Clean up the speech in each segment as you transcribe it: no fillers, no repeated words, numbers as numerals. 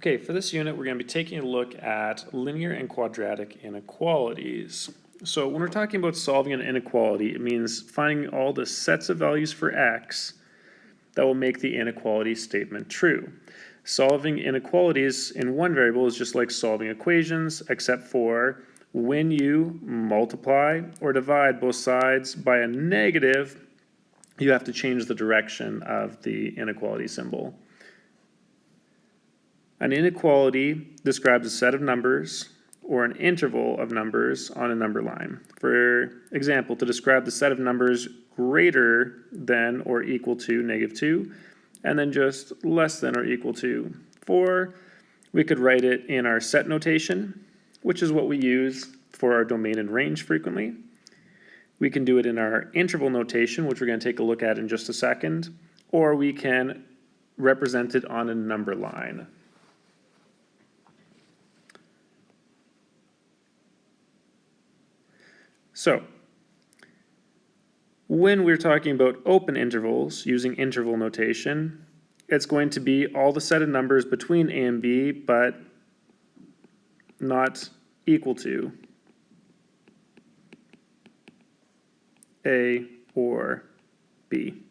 Okay, for this unit, we're going to be taking a look at linear and quadratic inequalities. So when we're talking about solving an inequality, it means finding all the sets of values for x that will make the inequality statement true. Solving inequalities in one variable is just like solving equations, except for when you multiply or divide both sides by a negative, you have to change the direction of the inequality symbol. An inequality describes a set of numbers or an interval of numbers on a number line. For example, to describe the set of numbers greater than or equal to -2, and then just less than or equal to 4, we could write it in our set notation, which is what we use for our domain and range frequently. We can do it in our interval notation, which we're going to take a look at in just a second, or we can represent it on a number line. So, when we're talking about open intervals using interval notation, it's going to be all the set of numbers between a and b, but not equal to a or b.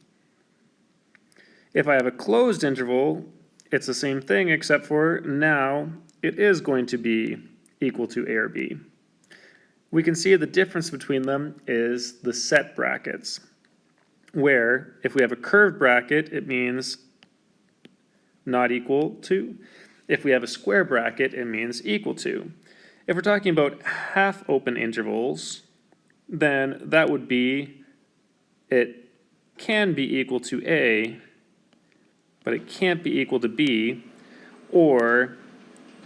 If I have a closed interval, it's the same thing, except for now it is going to be equal to a or b. We can see the difference between them is the set brackets, where if we have a curved bracket, it means not equal to. If we have a square bracket, it means equal to. If we're talking about half open intervals, then that would be it can be equal to A, but it can't be equal to B, or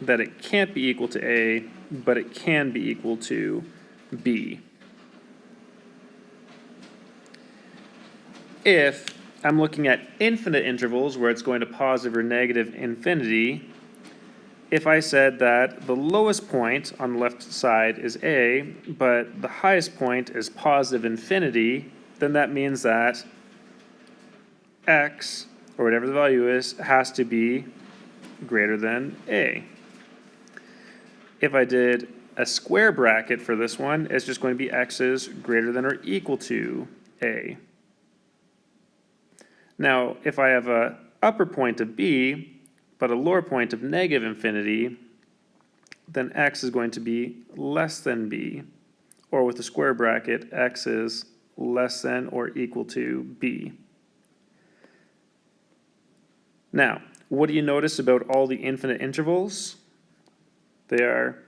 that it can't be equal to A, but it can be equal to B. If I'm looking at infinite intervals where it's going to positive or negative infinity, if I said that the lowest point on the left side is A, but the highest point is positive infinity, then that means that x, or whatever the value is, has to be greater than A. If I did a square bracket for this one, it's just going to be x's greater than or equal to a. Now, if I have an upper point of b, but a lower point of negative infinity, then x is going to be less than b. Or with a square bracket, x is less than or equal to b. Now, what do you notice about all the infinite intervals? They are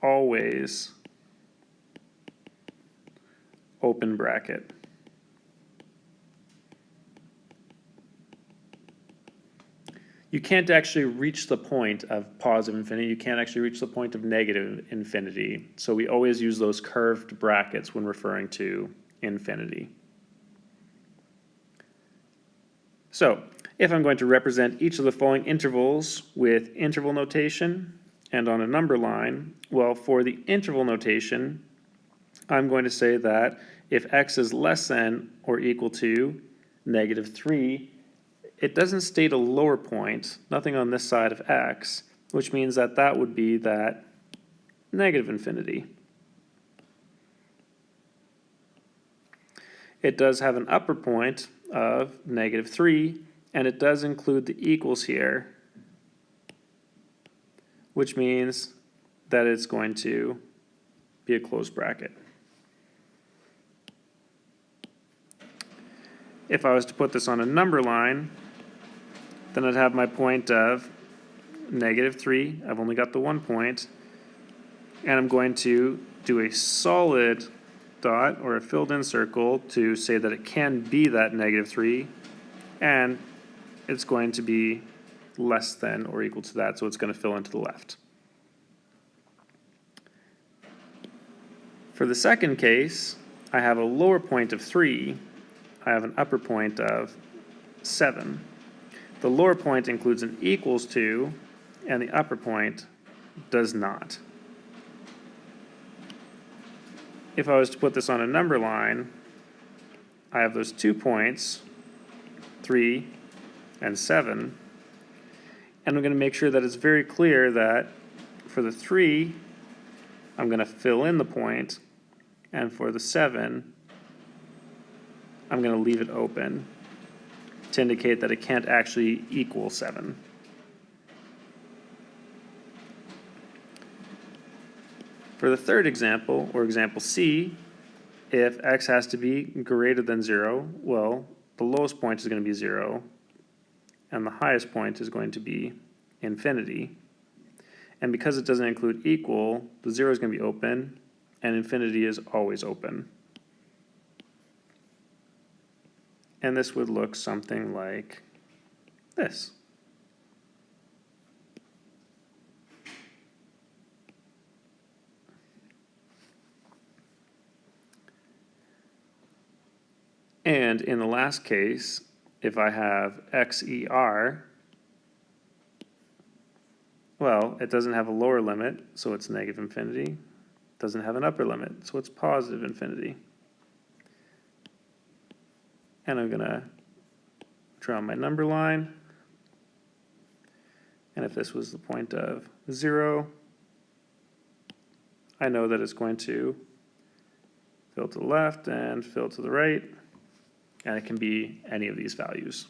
always open bracket. You can't actually reach the point of positive infinity. You can't actually reach the point of negative infinity. So we always use those curved brackets when referring to infinity. So if I'm going to represent each of the following intervals with interval notation and on a number line, well, for the interval notation, I'm going to say that if x is less than or equal to -3, it doesn't state a lower point, nothing on this side of x, which means that that would be that negative infinity. It does have an upper point of -3, and it does include the equals here, which means that it's going to be a closed bracket. If I was to put this on a number line, then I'd have my point of -3. I've only got the one point, and I'm going to do a solid dot or a filled in circle to say that it can be that -3, and it's going to be less than or equal to that, so it's going to fill into the left. For the second case, I have a lower point of 3, I have an upper point of 7. The lower point includes an equals to, and the upper point does not. If I was to put this on a number line, I have those 2 points, 3, and 7. And I'm going to make sure that it's very clear that for the 3, I'm going to fill in the point, and for the 7, I'm going to leave it open to indicate that it can't actually equal 7. For the third example, or example C, if x has to be greater than 0, well, the lowest point is going to be 0, and the highest point is going to be infinity. And because it doesn't include equal, the 0 is going to be open, and infinity is always open. And this would look something like this. And in the last case, if I have XER, well, it doesn't have a lower limit, so it's negative infinity. It doesn't have an upper limit, so it's positive infinity. And I'm going to draw my number line. And if this was the point of 0, I know that it's going to fill to the left and fill to the right. And it can be any of these values.